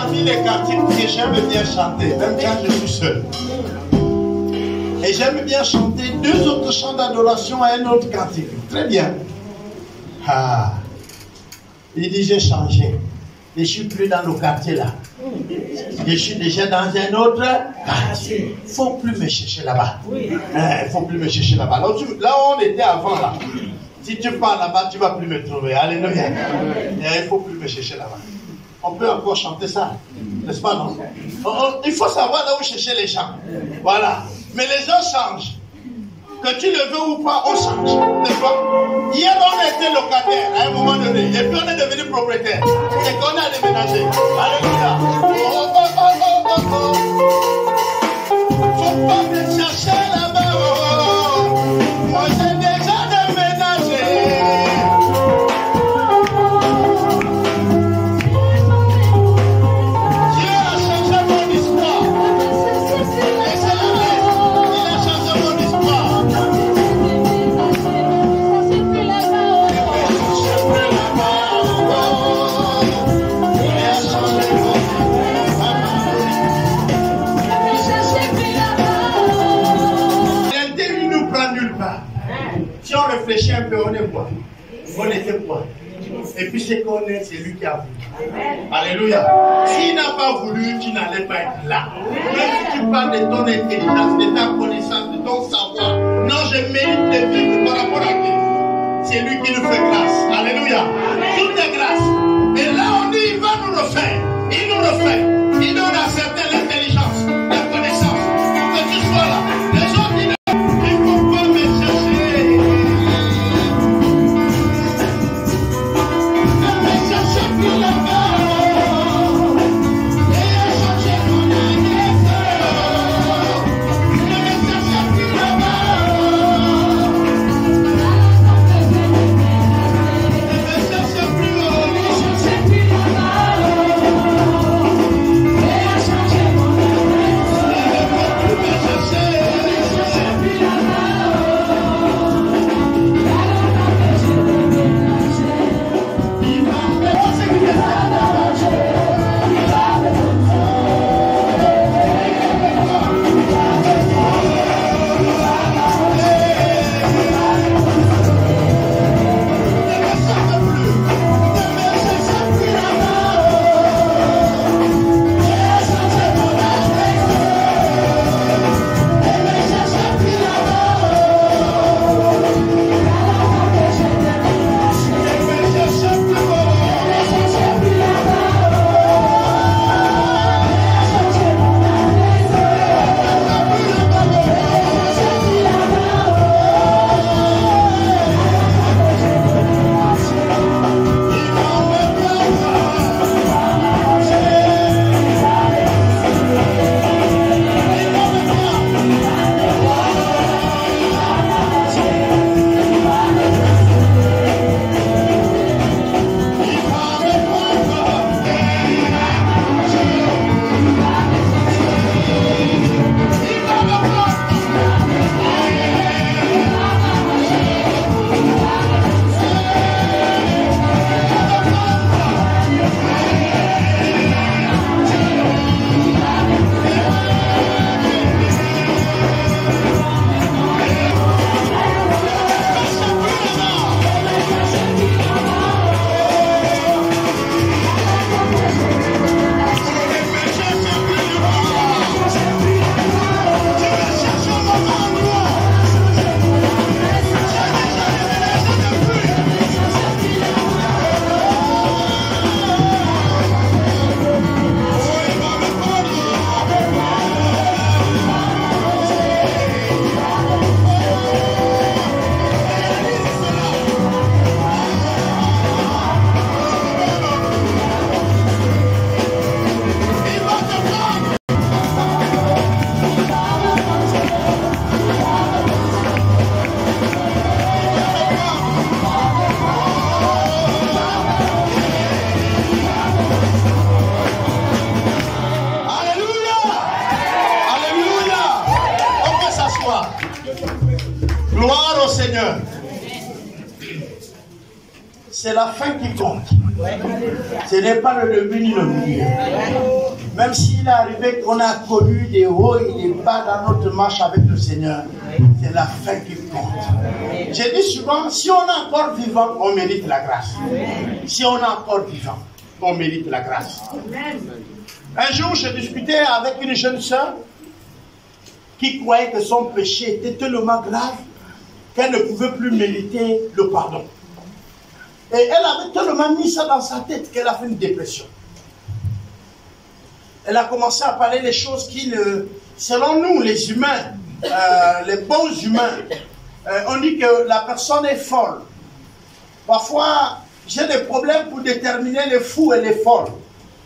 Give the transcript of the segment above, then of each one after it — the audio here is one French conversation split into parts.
parmi les cantiques que j'aime bien chanter, même quand je suis seul. Et j'aime bien chanter 2 autres chants d'adoration à un autre cantique. Très bien. Ah. Il dit, j'ai changé. Je ne suis plus dans le quartier là. Je suis déjà dans un autre quartier. Il ne faut plus me chercher là-bas. Il ne faut plus me chercher là-bas. Là où on était avant là. Si tu pars là-bas, tu ne vas plus me trouver. Alléluia. Il ne faut plus me chercher là-bas. On peut encore chanter ça. N'est-ce pas, non? Il faut savoir là où chercher les gens. Voilà. Mais les gens changent. Que tu le veux ou pas, on change. N'est-ce pas? Hier, on était locataire à un moment donné. Et puis on est devenu propriétaire. Et qu'on a déménagé. Alléluia. Oh, oh, oh, oh, oh, oh. Faut pas me chercher là-bas. Oh. Moi, j'ai déjà déménagé. Dieu a changé mon histoire. Si on réfléchit un peu, on est quoi? On était quoi? Et puis ce qu'on est, c'est lui qui a voulu. Alléluia. S'il n'a pas voulu, tu n'allais pas être là. Même si tu parles de ton intelligence, de ta connaissance, de ton savoir, non, je mérite de vivre par rapport à Dieu. C'est lui qui nous fait grâce. Alléluia. Tout est grâce. Et là, on dit, il va nous refaire. Il nous refait. Il donne à certains l'intelligence, la connaissance, pour que tu sois là. Les autres, ils ne vont pas me chercher. Ne me cherchez plus là-bas. Et à chercher mon agresseur. Ne me cherchez plus là-bas. Ne me cherchez plus là-bas. Gloire au Seigneur. C'est la fin qui compte. Ce n'est pas le début ni le milieu. Même s'il est arrivé qu'on a connu des hauts et des bas dans notre marche avec le Seigneur, c'est la fin qui compte. J'ai dit souvent, si on est encore vivant, on mérite la grâce. Si on est encore vivant, on mérite la grâce. Un jour, je discutais avec une jeune sœur qui croyait que son péché était tellement grave qu'elle ne pouvait plus mériter le pardon. Et elle avait tellement mis ça dans sa tête qu'elle a fait une dépression. Elle a commencé à parler des choses qui, selon nous, les humains, les bons humains, on dit que la personne est folle. Parfois, j'ai des problèmes pour déterminer les fous et les folles.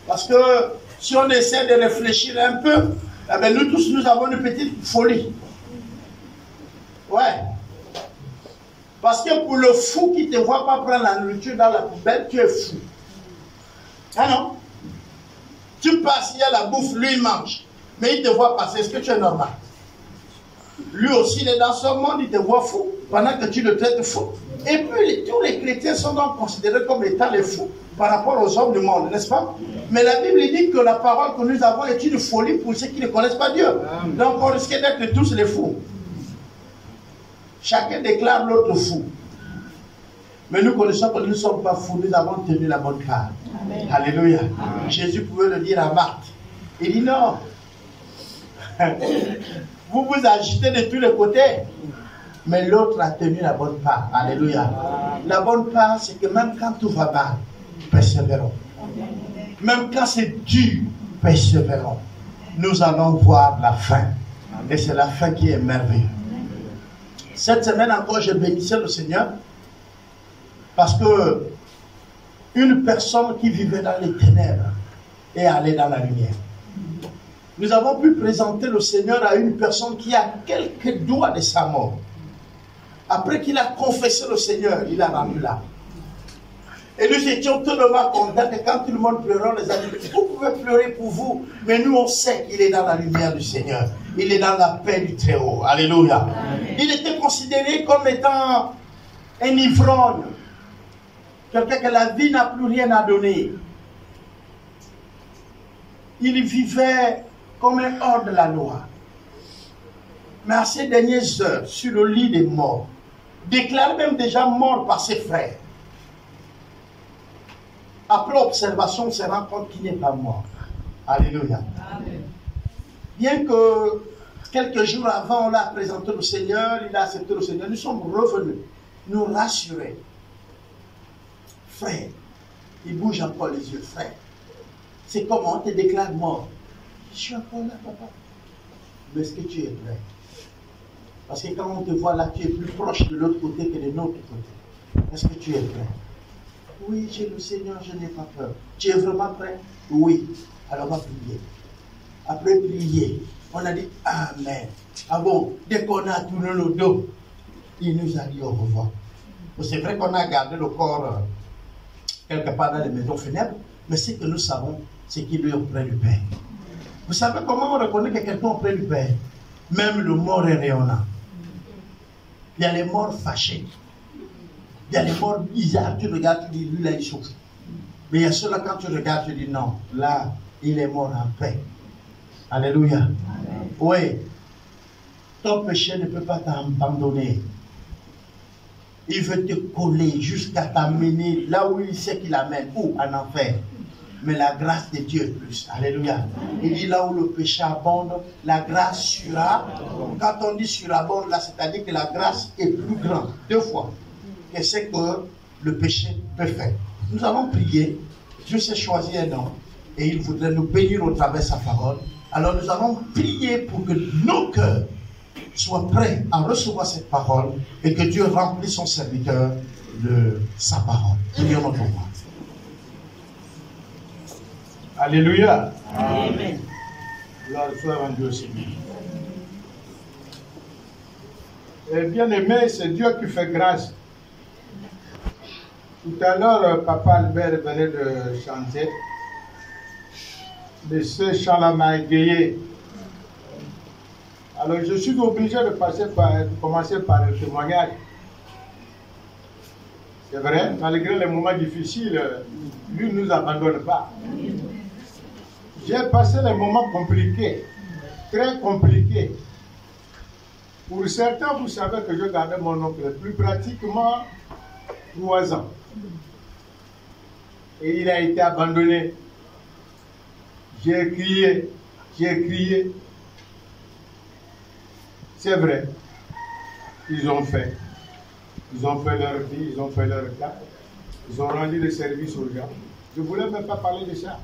Parce que si on essaie de réfléchir un peu, eh bien, nous tous, nous avons une petite folie. Ouais. Parce que pour le fou qui ne te voit pas prendre la nourriture dans la poubelle, tu es fou. Ah non? Tu passes, il y a la bouffe, lui il mange. Mais il te voit passer, est-ce que tu es normal? Lui aussi, il est dans son monde, il te voit fou, pendant que tu le traites fou. Et puis, tous les chrétiens sont donc considérés comme étant les fous par rapport aux hommes du monde, n'est-ce pas? Mais la Bible dit que la parole que nous avons est une folie pour ceux qui ne connaissent pas Dieu. Donc, on risque d'être tous les fous. Chacun déclare l'autre fou. Mais nous connaissons que nous ne sommes pas fous, nous avons tenu la bonne part. Amen. Alléluia. Amen. Jésus pouvait le dire à Marthe. Il dit non. Vous vous agitez de tous les côtés. Mais l'autre a tenu la bonne part. Alléluia. Amen. La bonne part, c'est que même quand tout va mal, persévérons. Même quand c'est dur, persévérons. Nous allons voir la fin. Et c'est la fin qui est merveilleuse. Cette semaine encore, je bénissais le Seigneur. Parce que une personne qui vivait dans les ténèbres est allée dans la lumière. Nous avons pu présenter le Seigneur à une personne qui a quelques doigts de sa mort. Après qu'il a confessé le Seigneur, il a rendu l'âme. Et nous étions tellement contents que quand tout le monde pleurait, on les a dit, vous pouvez pleurer pour vous, mais nous on sait qu'il est dans la lumière du Seigneur. Il est dans la paix du Très-Haut. Alléluia. Amen. Il était considéré comme étant un ivrogne. Quelqu'un que la vie n'a plus rien à donner. Il vivait comme un hors de la loi. Mais à ses dernières heures, sur le lit des morts, déclaré même déjà mort par ses frères. Après observation, on se rend compte qu'il n'est pas mort. Alléluia. Amen. Bien que quelques jours avant, on l'a présenté au Seigneur, il a accepté le Seigneur, nous sommes revenus, nous rassurer. Frère, il bouge encore les yeux, frère. C'est comment on te déclare mort. Je suis encore là, papa. Mais est-ce que tu es prêt? Parce que quand on te voit là, tu es plus proche de l'autre côté que de notre côté. Est-ce que tu es prêt? Oui, j'ai le Seigneur, je n'ai pas peur. Tu es vraiment prêt? Oui. Alors on va prier. Après prier, on a dit Amen. Ah bon, dès qu'on a tourné le dos, il nous a dit au revoir. C'est vrai qu'on a gardé le corps quelque part dans les maisons funèbres, mais ce que nous savons, c'est qu'il est auprès du Père. Vous savez comment on reconnaît que quelqu'un est auprès du Père? Même le mort est rayonnant. Il y a les morts fâchés. Il y a les morts bizarres. Tu regardes, tu dis, lui là, il souffre. Mais il y a ceux-là, quand tu regardes, tu dis, non, là, il est mort en paix. Alléluia. Amen. Oui. Ton péché ne peut pas t'abandonner. Il veut te coller jusqu'à t'amener là où il sait qu'il amène. Où? En enfer. Mais la grâce de Dieu est plus. Alléluia. Il dit là où le péché abonde, la grâce surabonde. Quand on dit surabonde, là, c'est-à-dire que la grâce est plus grande. 2 fois. Que ce que le péché peut faire. Nous allons prier. Dieu s'est choisi un homme. Et il voudrait nous bénir au travers de sa parole. Alors nous allons prier pour que nos cœurs soient prêts à recevoir cette parole et que Dieu remplisse son serviteur de sa parole. Prions notre roi. Alléluia. Amen. Gloire soit à Dieu, Seigneur. Et bien aimé, c'est Dieu qui fait grâce. Tout à l'heure, Papa Albert venait de chanter. Mais ce chant-là m'a égayé. Alors je suis obligé de commencer par le témoignage. C'est vrai, malgré les moments difficiles, lui ne nous abandonne pas. J'ai passé des moments compliqués, très compliqués. Pour certains, vous savez que je gardais mon oncle plus pratiquement 3 ans. Et il a été abandonné. J'ai crié, j'ai crié. C'est vrai. Ils ont fait leur vie, ils ont fait leur cas. Ils ont rendu le service aux gens. Je ne voulais même pas parler de ça.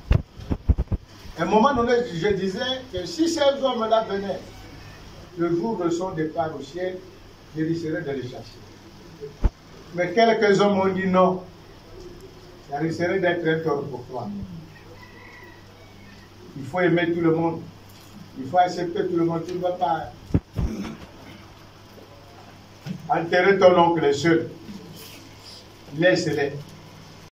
À un moment donné, je disais que si ces hommes-là venaient le jour de son départ au ciel, je risquerais de les chasser. Mais quelques hommes ont dit non. Ça risquerait d'être un tort pour toi. Il faut aimer tout le monde. Il faut accepter tout le monde. Tu ne vas pas enterrer ton oncle seul. Laisse-les.